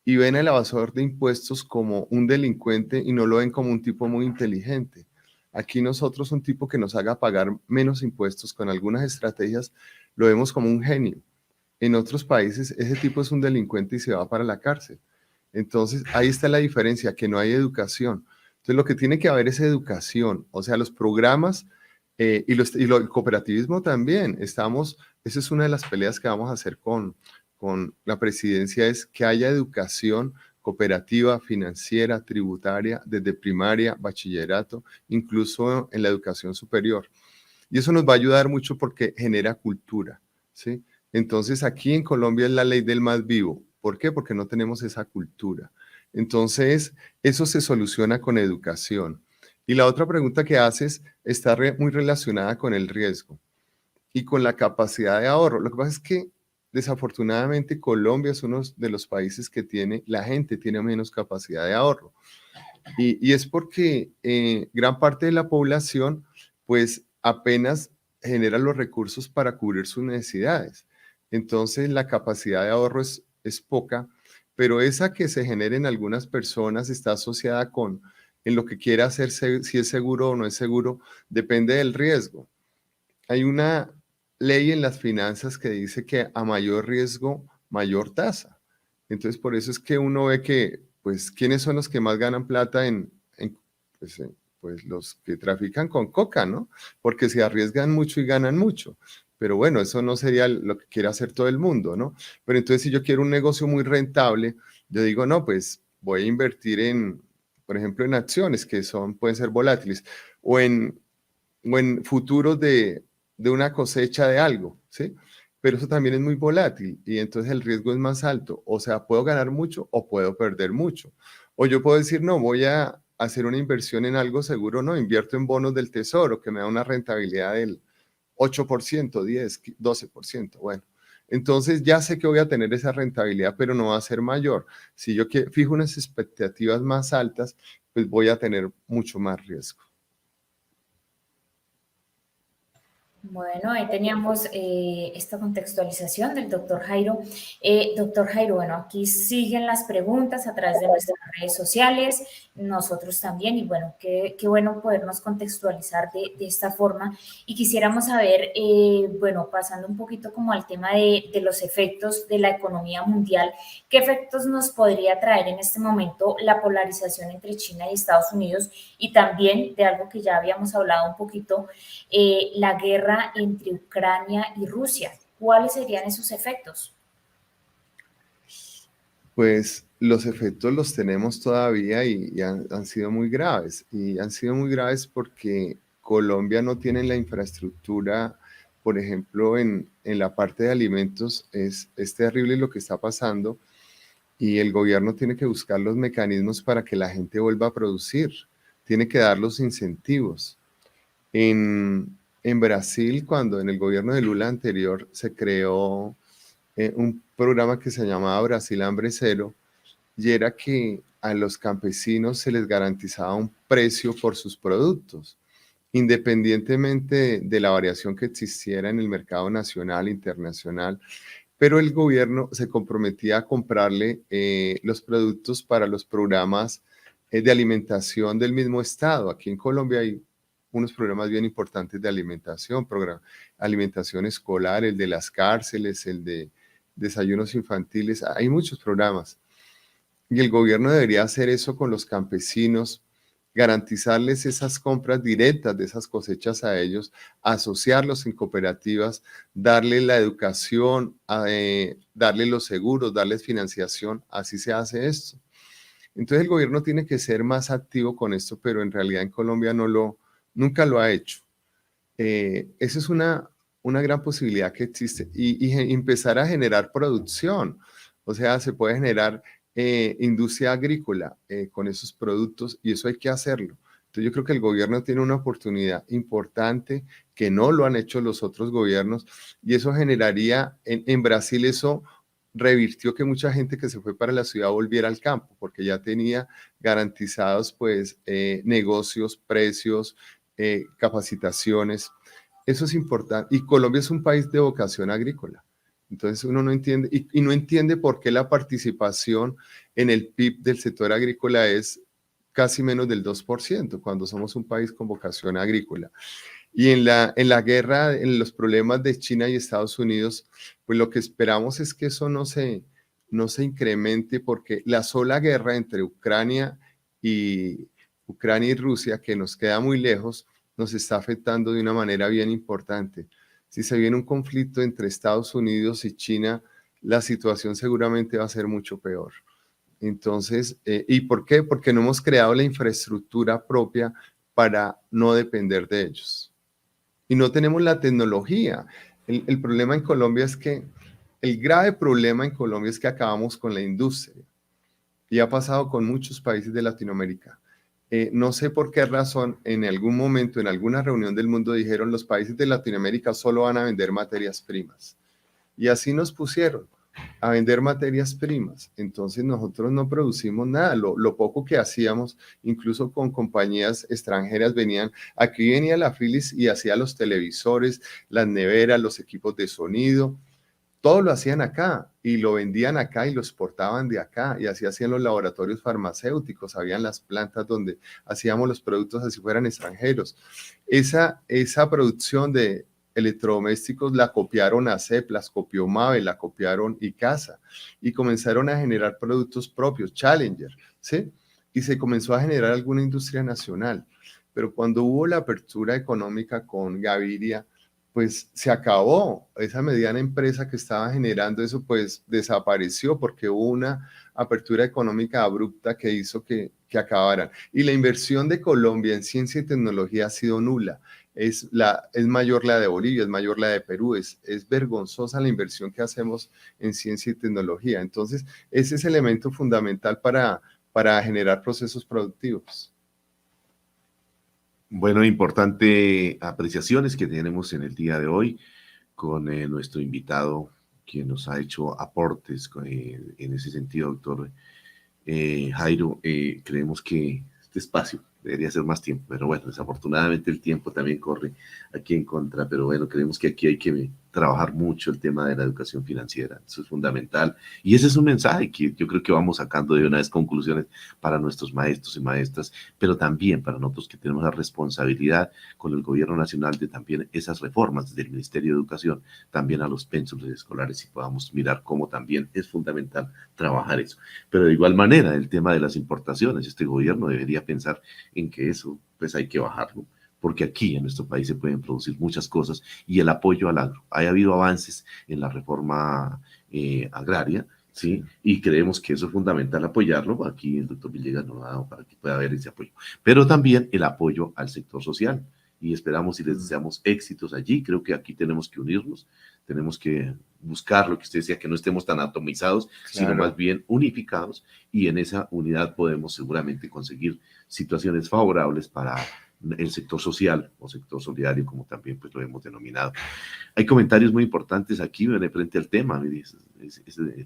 y ven al evasor de impuestos como un delincuente y no lo ven como un tipo muy inteligente. Aquí nosotros un tipo que nos haga pagar menos impuestos con algunas estrategias lo vemos como un genio. En otros países ese tipo es un delincuente y se va para la cárcel. Entonces ahí está la diferencia, que no hay educación. Entonces lo que tiene que haber es educación, o sea, los programas el cooperativismo también. Esa es una de las peleas que vamos a hacer con la presidencia, es que haya educación cooperativa, financiera, tributaria, desde primaria, bachillerato, incluso en la educación superior. Y eso nos va a ayudar mucho porque genera cultura, ¿sí? Entonces aquí en Colombia es la ley del más vivo. ¿Por qué? Porque no tenemos esa cultura. Entonces, eso se soluciona con educación. Y la otra pregunta que haces está muy relacionada con el riesgo y con la capacidad de ahorro. Lo que pasa es que desafortunadamente Colombia es uno de los países que la gente tiene menos capacidad de ahorro. Y es porque gran parte de la población pues apenas genera los recursos para cubrir sus necesidades. Entonces la capacidad de ahorro es poca, pero esa que se genera en algunas personas está asociada en lo que quiera hacer, si es seguro o no es seguro, depende del riesgo. Hay una ley en las finanzas que dice que a mayor riesgo, mayor tasa. Entonces, por eso es que uno ve que, pues, ¿quiénes son los que más ganan plata pues los que trafican con coca, ¿no? Porque se arriesgan mucho y ganan mucho. Pero bueno, eso no sería lo que quiere hacer todo el mundo, ¿no? Pero entonces, si yo quiero un negocio muy rentable, yo digo, no, pues voy a invertir por ejemplo, en acciones que pueden ser volátiles, o en futuros de una cosecha de algo, ¿sí? Pero eso también es muy volátil y entonces el riesgo es más alto. O sea, puedo ganar mucho o puedo perder mucho. O yo puedo decir, no, voy a hacer una inversión en algo seguro, no, invierto en bonos del tesoro que me da una rentabilidad del 8%, 10, 12%. Bueno, entonces ya sé que voy a tener esa rentabilidad, pero no va a ser mayor. Si yo fijo unas expectativas más altas, pues voy a tener mucho más riesgo. Bueno, ahí teníamos esta contextualización del doctor Jairo. Doctor Jairo, bueno, aquí siguen las preguntas a través de nuestras redes sociales, nosotros también, y bueno, qué bueno podernos contextualizar de esta forma. Y quisiéramos saber, bueno, pasando un poquito como al tema de los efectos de la economía mundial, ¿qué efectos nos podría traer en este momento la polarización entre China y Estados Unidos? Y también de algo que ya habíamos hablado un poquito, la guerra entre Ucrania y Rusia. ¿Cuáles serían esos efectos? Pues los efectos los tenemos todavía y han sido muy graves. Y han sido muy graves porque Colombia no tiene la infraestructura, por ejemplo, en la parte de alimentos. Es terrible lo que está pasando y el gobierno tiene que buscar los mecanismos para que la gente vuelva a producir. tiene que dar los incentivos. En Brasil, cuando en el gobierno de Lula anterior se creó un programa que se llamaba Brasil Hambre Cero, y era que a los campesinos se les garantizaba un precio por sus productos, independientemente de la variación que existiera en el mercado nacional e internacional, pero el gobierno se comprometía a comprarle los productos para los programas de alimentación del mismo estado. Aquí en Colombia hay unos programas bien importantes de alimentación, alimentación escolar, el de las cárceles, el de desayunos infantiles, hay muchos programas. Y el gobierno debería hacer eso con los campesinos, garantizarles esas compras directas de esas cosechas a ellos, asociarlos en cooperativas, darle la educación, darle los seguros, darles financiación, así se hace esto. Entonces el gobierno tiene que ser más activo con esto, pero en realidad en Colombia nunca lo ha hecho. Esa es una gran posibilidad que existe y empezar a generar producción. O sea, se puede generar industria agrícola con esos productos y eso hay que hacerlo. Entonces yo creo que el gobierno tiene una oportunidad importante que no lo han hecho los otros gobiernos y eso generaría, en Brasil eso revirtió que mucha gente que se fue para la ciudad volviera al campo porque ya tenía garantizados pues negocios, precios, capacitaciones. Eso es importante y Colombia es un país de vocación agrícola. Entonces uno no entiende, y no entiende por qué la participación en el PIB del sector agrícola es casi menos del 2%, cuando somos un país con vocación agrícola. Y en la guerra, en los problemas de China y Estados Unidos, pues lo que esperamos es que eso no se incremente, porque la sola guerra entre Ucrania y Rusia, que nos queda muy lejos, nos está afectando de una manera bien importante. Si se viene un conflicto entre Estados Unidos y China, la situación seguramente va a ser mucho peor. Entonces, ¿y por qué? Porque no hemos creado la infraestructura propia para no depender de ellos. Y no tenemos la tecnología. El problema en Colombia es que, el grave problema en Colombia es que acabamos con la industria. Y ha pasado con muchos países de Latinoamérica. No sé por qué razón, en algún momento, en alguna reunión del mundo, dijeron los países de Latinoamérica solo van a vender materias primas. Y así nos pusieron a vender materias primas. Entonces nosotros no producimos nada. Lo poco que hacíamos, incluso con compañías extranjeras, aquí venía la Philips y hacía los televisores, las neveras, los equipos de sonido. Todo lo hacían acá y lo vendían acá y lo exportaban de acá y así hacían los laboratorios farmacéuticos, habían las plantas donde hacíamos los productos así fueran extranjeros. Esa producción de electrodomésticos la copiaron ASEP, las copió Mave, la copiaron Icasa y comenzaron a generar productos propios, Challenger, ¿sí? Y se comenzó a generar alguna industria nacional. Pero cuando hubo la apertura económica con Gaviria, pues se acabó. Esa mediana empresa que estaba generando eso, pues desapareció porque hubo una apertura económica abrupta que hizo que acabaran. Y la inversión de Colombia en ciencia y tecnología ha sido nula. Es mayor la de Bolivia, es mayor la de Perú, es vergonzosa la inversión que hacemos en ciencia y tecnología. Entonces, ese es el elemento fundamental para generar procesos productivos. Bueno, importante apreciaciones que tenemos en el día de hoy con nuestro invitado, quien nos ha hecho aportes en ese sentido, doctor Jairo. Creemos que este espacio debería ser más tiempo, pero bueno, desafortunadamente el tiempo también corre aquí en contra, pero bueno, creemos que aquí hay que trabajar mucho el tema de la educación financiera, eso es fundamental, y ese es un mensaje que yo creo que vamos sacando de una vez conclusiones para nuestros maestros y maestras, pero también para nosotros que tenemos la responsabilidad con el gobierno nacional de también esas reformas desde el Ministerio de Educación, también a los pénsulos escolares, y podamos mirar cómo también es fundamental trabajar eso. Pero de igual manera, el tema de las importaciones, este gobierno debería pensar en que eso pues hay que bajarlo, porque aquí en nuestro país se pueden producir muchas cosas y el apoyo al agro. Ha habido avances en la reforma agraria, ¿sí? Y creemos que eso es fundamental apoyarlo. Aquí el doctor Villegas nos ha dado para que pueda haber ese apoyo. Pero también el apoyo al sector social. Y esperamos y les deseamos éxitos allí. Creo que aquí tenemos que unirnos, tenemos que buscar lo que usted decía, que no estemos tan atomizados, sino Claro. más bien unificados, y en esa unidad podemos seguramente conseguir situaciones favorables para el sector social o sector solidario, como también pues lo hemos denominado. Hay comentarios muy importantes aquí frente al tema. Mire,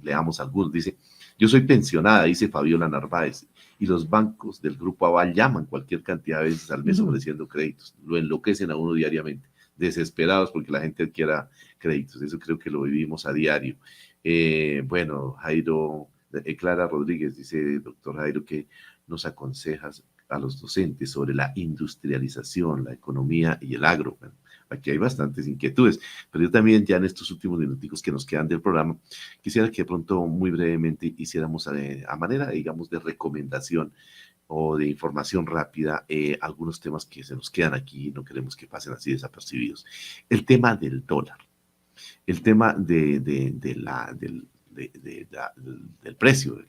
leamos algunos. Dice: yo soy pensionada, dice Fabiola Narváez, y los bancos del Grupo Aval llaman cualquier cantidad de veces al mes ofreciendo créditos. Lo enloquecen a uno diariamente, desesperados porque la gente adquiera créditos. Eso creo que lo vivimos a diario. Bueno, Jairo, Clara Rodríguez dice: doctor Jairo, ¿qué nos aconsejas a los docentes sobre la industrialización, la economía y el agro? Bueno, aquí hay bastantes inquietudes, pero yo también ya en estos últimos minuticos que nos quedan del programa, quisiera que de pronto muy brevemente hiciéramos a manera, digamos, de recomendación o de información rápida algunos temas que se nos quedan aquí y no queremos que pasen así desapercibidos. El tema del dólar, el tema del precio, de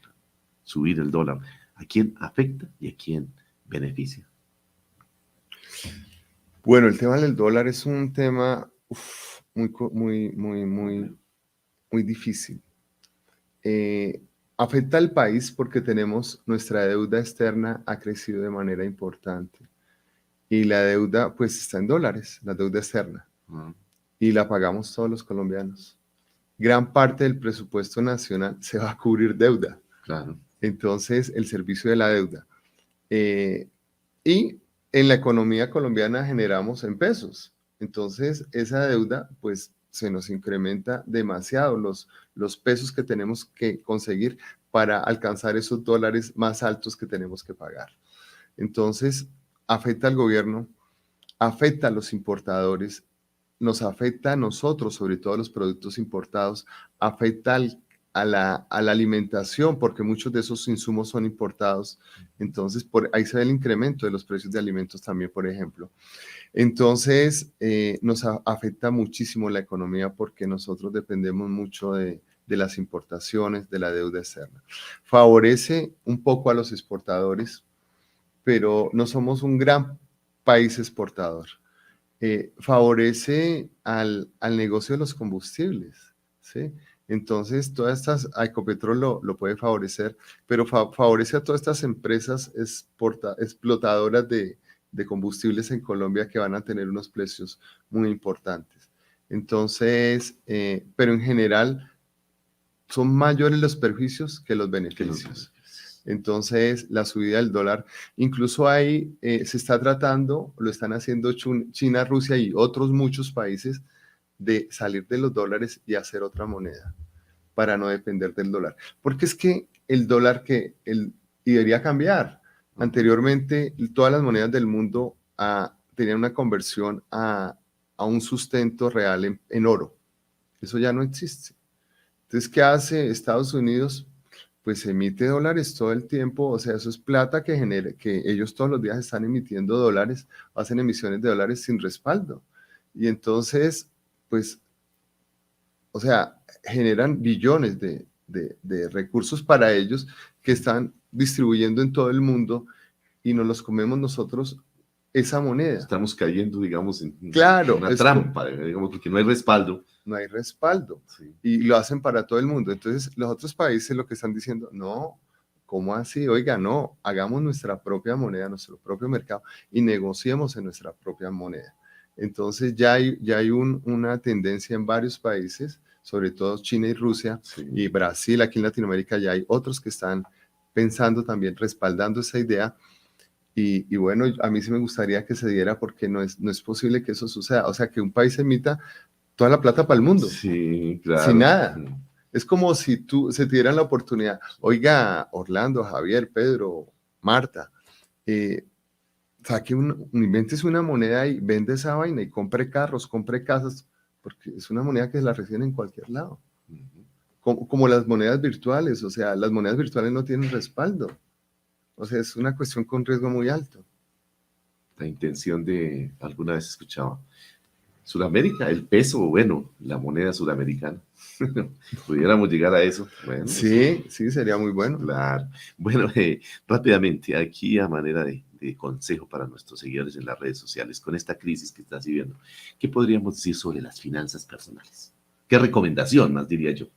subir el dólar, ¿a quién afecta y a quién beneficia? Bueno, el tema del dólar es un tema muy difícil. Afecta al país porque nuestra deuda externa ha crecido de manera importante y la deuda pues está en dólares, la deuda externa, y la pagamos todos los colombianos. Gran parte del presupuesto nacional se va a cubrir deuda. Claro. Entonces, el servicio de la deuda. Y en la economía colombiana generamos en pesos. Entonces, esa deuda, pues, se nos incrementa demasiado los pesos que tenemos que conseguir para alcanzar esos dólares más altos que tenemos que pagar. Entonces, afecta al gobierno, afecta a los importadores, nos afecta a nosotros, sobre todo a los productos importados, afecta a la alimentación, porque muchos de esos insumos son importados. Entonces, ahí se ve el incremento de los precios de alimentos también, por ejemplo. Entonces, nos afecta muchísimo la economía porque nosotros dependemos mucho de las importaciones, de la deuda externa. Favorece un poco a los exportadores, pero no somos un gran país exportador. Favorece al negocio de los combustibles, ¿sí? Entonces, todas estas, Ecopetrol lo puede favorecer, pero favorece a todas estas empresas explotadoras de combustibles en Colombia que van a tener unos precios muy importantes. Entonces, pero en general, son mayores los perjuicios que los beneficios. Entonces, la subida del dólar, incluso ahí se está tratando, lo están haciendo China, Rusia y otros muchos países, de salir de los dólares y hacer otra moneda para no depender del dólar. Porque es que el dólar y debería cambiar. Anteriormente, todas las monedas del mundo tenían una conversión a un sustento real en oro. Eso ya no existe. Entonces, ¿qué hace Estados Unidos? Pues emite dólares todo el tiempo, o sea, eso es plata que ellos todos los días están emitiendo dólares, hacen emisiones de dólares sin respaldo. Y entonces, pues, o sea, generan billones de recursos para ellos que están distribuyendo en todo el mundo y nos los comemos nosotros esa moneda. Estamos cayendo, digamos, en una trampa, digamos, porque no hay respaldo. No hay respaldo. Sí. Y lo hacen para todo el mundo. Entonces, los otros países lo que están diciendo, no, ¿cómo así? Oiga, no, hagamos nuestra propia moneda, nuestro propio mercado y negociemos en nuestra propia moneda. Entonces, ya hay una tendencia en varios países, sobre todo China y Rusia, sí, y Brasil, aquí en Latinoamérica ya hay otros que están pensando también, respaldando esa idea. Y bueno, a mí sí me gustaría que se diera porque no es posible que eso suceda. O sea, que un país emita toda la plata para el mundo. Sí, claro. Sin nada. Es como si se te dieran la oportunidad. Oiga, Orlando, Javier, Pedro, Marta, invéntese una moneda y vende esa vaina y compre carros, compre casas, porque es una moneda que la reciben en cualquier lado. Como las monedas virtuales, o sea, las monedas virtuales no tienen respaldo. O sea, es una cuestión con riesgo muy alto. La intención de, alguna vez escuchaba, Sudamérica, el peso, bueno, la moneda sudamericana. Pudiéramos llegar a eso. Bueno, sí, sería muy bueno. Claro. Bueno, rápidamente, aquí a manera de consejo para nuestros seguidores en las redes sociales, con esta crisis que estás viviendo, ¿qué podríamos decir sobre las finanzas personales? qué recomendación más diría yo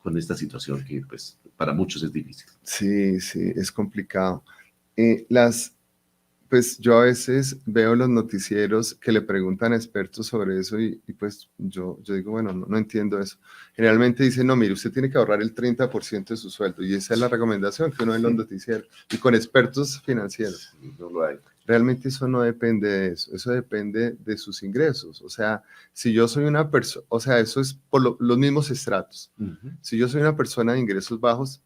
con esta situación que pues para muchos es difícil. Sí, sí, es complicado. Pues yo a veces veo los noticieros que le preguntan a expertos sobre eso y pues yo digo, bueno, no entiendo eso. Generalmente dicen, no, mire, usted tiene que ahorrar el 30% de su sueldo y esa es la recomendación que uno ve en los noticieros y con expertos financieros. Sí, no lo hay. Realmente eso no depende de eso depende de sus ingresos. O sea, si yo soy una persona, o sea, eso es por los mismos estratos. Uh-huh. Si yo soy una persona de ingresos bajos,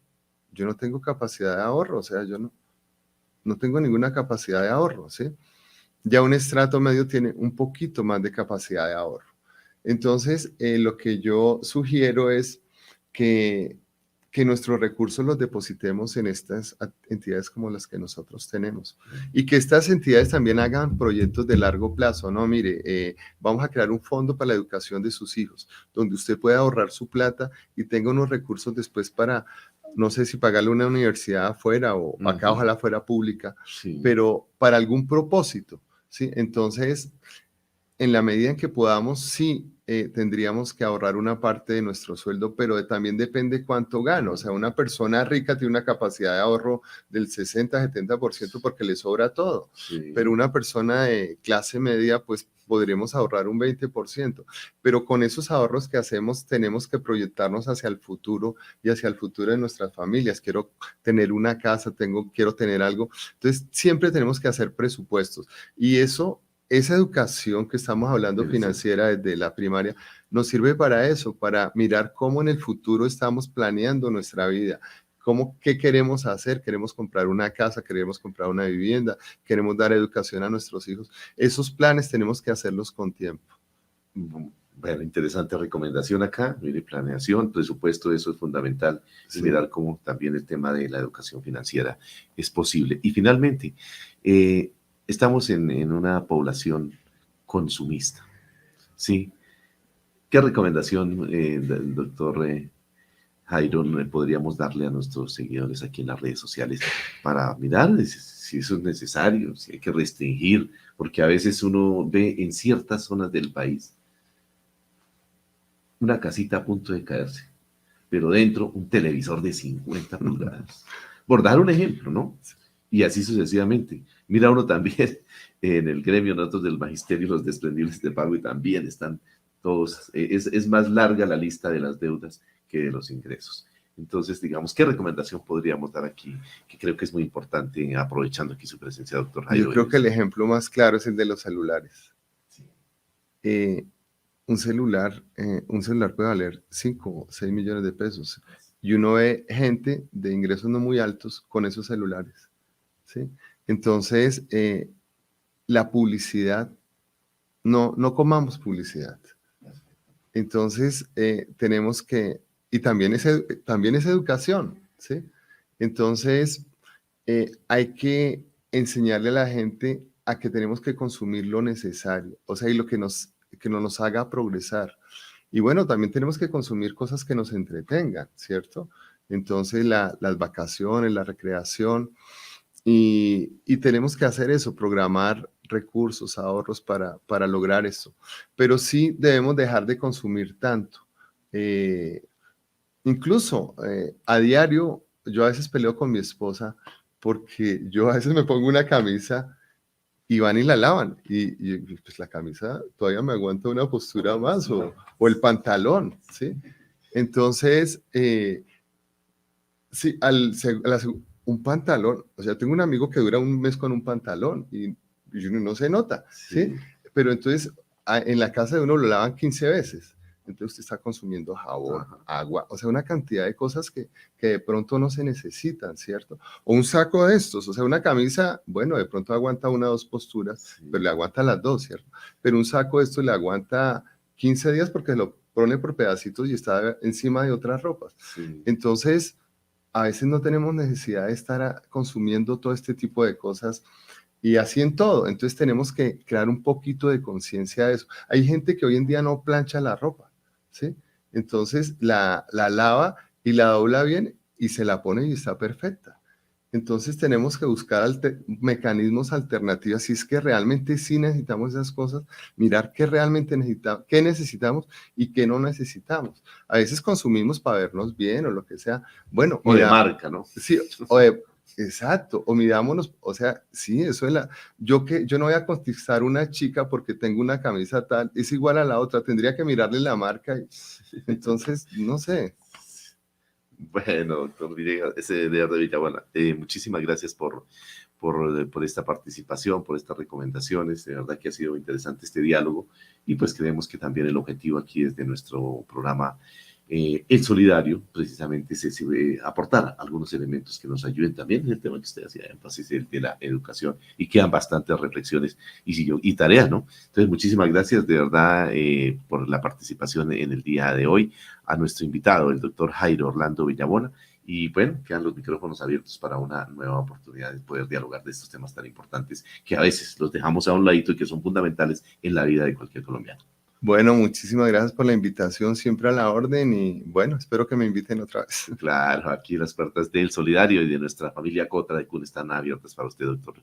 yo no tengo capacidad de ahorro, o sea, yo no tengo ninguna capacidad de ahorro, ¿sí? Ya un estrato medio tiene un poquito más de capacidad de ahorro. Entonces, lo que yo sugiero es que nuestros recursos los depositemos en estas entidades como las que nosotros tenemos y que estas entidades también hagan proyectos de largo plazo, ¿no? Mire, vamos a crear un fondo para la educación de sus hijos, donde usted pueda ahorrar su plata y tenga unos recursos después para, no sé si pagarle una universidad afuera o acá ojalá fuera pública, Sí. pero para algún propósito, ¿sí? Entonces, en la medida en que podamos, sí, tendríamos que ahorrar una parte de nuestro sueldo, pero también depende cuánto gano. O sea, una persona rica tiene una capacidad de ahorro del 60-70% porque le sobra todo. Sí. Pero una persona de clase media, pues podremos ahorrar un 20%. Pero con esos ahorros que hacemos, tenemos que proyectarnos hacia el futuro y hacia el futuro de nuestras familias. Quiero tener una casa, quiero tener algo. Entonces, siempre tenemos que hacer presupuestos. Y esa educación que estamos hablando financiera desde la primaria nos sirve para eso, para mirar cómo en el futuro estamos planeando nuestra vida, qué queremos hacer, queremos comprar una casa, queremos comprar una vivienda, queremos dar educación a nuestros hijos. Esos planes tenemos que hacerlos con tiempo. Bueno, interesante recomendación acá, mire, planeación, presupuesto, eso es fundamental, Sí. y mirar cómo también el tema de la educación financiera es posible. Y finalmente, estamos en una población consumista, ¿sí? ¿Qué recomendación, doctor Jairo, podríamos darle a nuestros seguidores aquí en las redes sociales para mirar si eso es necesario, si hay que restringir? Porque a veces uno ve en ciertas zonas del país una casita a punto de caerse, pero dentro un televisor de 50 pulgadas. Por dar un ejemplo, ¿no? Y así sucesivamente. Mira uno también en el gremio, nosotros del magisterio, los desprendibles de pago, y también están todos, es más larga la lista de las deudas que de los ingresos. Entonces, digamos, ¿qué recomendación podríamos dar aquí? Que creo que es muy importante, aprovechando aquí su presencia, doctor Jairo. Yo creo que el ejemplo más claro es el de los celulares. Sí. Un celular puede valer 5 o 6 millones de pesos. Y uno ve gente de ingresos no muy altos con esos celulares, ¿sí? Entonces, la publicidad, no comamos publicidad. Entonces, tenemos que, y también es educación, ¿sí? Entonces, hay que enseñarle a la gente a que tenemos que consumir lo necesario, o sea, y lo que no nos haga progresar. Y bueno, también tenemos que consumir cosas que nos entretengan, ¿cierto? Entonces, las vacaciones, la recreación, y tenemos que hacer eso, programar recursos, ahorros para lograr eso. Pero sí debemos dejar de consumir tanto. Incluso a diario, yo a veces peleo con mi esposa porque yo a veces me pongo una camisa y van y la lavan. Y pues la camisa todavía me aguanta una postura más, o el pantalón, ¿sí? Entonces, sí, un pantalón, o sea, tengo un amigo que dura un mes con un pantalón y no se nota, ¿sí? Pero entonces, en la casa de uno lo lavan 15 veces. Entonces usted está consumiendo jabón, agua, o sea, una cantidad de cosas que de pronto no se necesitan, ¿cierto? O un saco de estos, o sea, una camisa, bueno, de pronto aguanta 1 o 2 posturas, pero le aguanta las 2, ¿cierto? Pero un saco de estos le aguanta 15 días porque lo pone por pedacitos y está encima de otras ropas. Sí. Entonces, a veces no tenemos necesidad de estar consumiendo todo este tipo de cosas. Y así en todo. Entonces tenemos que crear un poquito de conciencia de eso. Hay gente que hoy en día no plancha la ropa, ¿sí? Entonces la lava y la dobla bien y se la pone y está perfecta. Entonces tenemos que buscar mecanismos alternativos, si es que realmente sí necesitamos esas cosas, mirar qué realmente necesitamos, qué necesitamos y qué no necesitamos. A veces consumimos para vernos bien o lo que sea. Bueno, O de marca, ¿no? sí, exacto, o mirámonos, o sea, sí, eso es yo no voy a conquistar una chica porque tengo una camisa tal, es igual a la otra, tendría que mirarle la marca, entonces, no sé. Bueno, doctor Villegas, ese de Villabuena, muchísimas gracias por esta participación, por estas recomendaciones. De verdad que ha sido interesante este diálogo y pues creemos que también el objetivo aquí desde nuestro programa El Solidario precisamente es aportar algunos elementos que nos ayuden también en el tema que usted hacía énfasis, el de la educación, y quedan bastantes reflexiones y tareas, ¿no? Entonces, muchísimas gracias de verdad por la participación en el día de hoy a nuestro invitado, el doctor Jairo Orlando Villabona. Y bueno, quedan los micrófonos abiertos para una nueva oportunidad de poder dialogar de estos temas tan importantes que a veces los dejamos a un ladito y que son fundamentales en la vida de cualquier colombiano. Bueno, muchísimas gracias por la invitación, siempre a la orden y bueno, espero que me inviten otra vez. Claro, aquí las puertas del Solidario y de nuestra familia Cotra de CUN están abiertas para usted, doctor